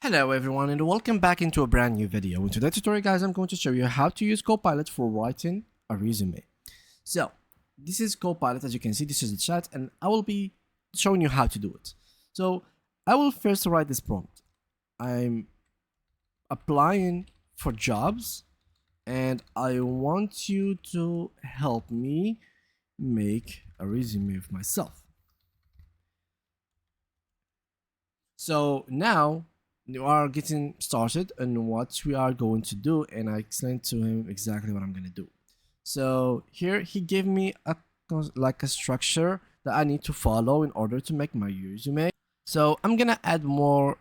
Hello everyone and welcome back into a brand new video. In today's tutorial guys, I'm going to show you how to use Copilot for writing a resume. So this is Copilot. As you can see, this is the chat and I will be showing you how to do it. So I will first write this prompt. I'm applying for jobs and I want you to help me make a resume of myself. So now you are getting started on what we are going to do, and I explained to him exactly what I'm going to do. So here he gave me a structure that I need to follow in order to make my resume. So I'm gonna add more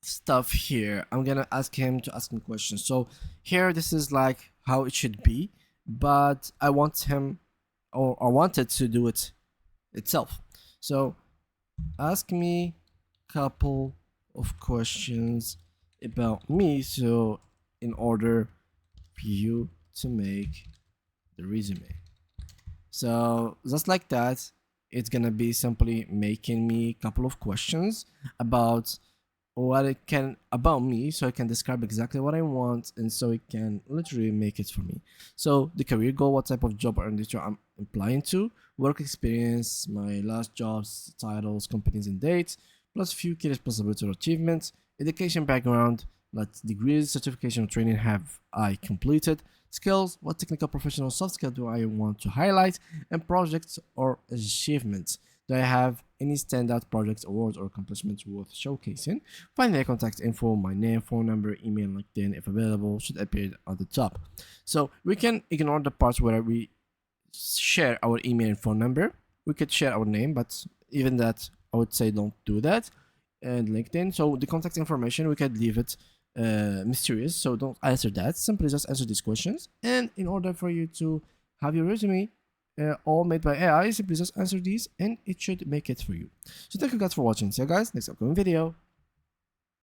stuff here. I'm gonna ask him to ask me questions. So here this is like how it should be, but I want him or I wanted to do it itself. So ask me couple of questions about me, so in order for you to make the resume. So just like that, it's gonna be simply making me a couple of questions about what it can about me, so I can describe exactly what I want, and so it can literally make it for me. So the career goal, what type of job or industry I'm applying to, work experience, my last jobs, titles, companies and dates, plus few key responsibilities or achievements, education background, what degrees, certification or training have I completed, skills, what technical, professional, soft skill do I want to highlight, and projects or achievements. Do I have any standout projects, awards, or accomplishments worth showcasing? Finally, contact info, my name, phone number, email, LinkedIn, if available, should appear at the top. So we can ignore the parts where we share our email and phone number. We could share our name, but even that, I would say don't do that. And LinkedIn, so the contact information, we could leave it mysterious, so don't answer that. Simply just answer these questions, and in order for you to have your resume all made by AI, simply just answer these and it should make it for you. So thank you guys for watching. See you guys next upcoming video.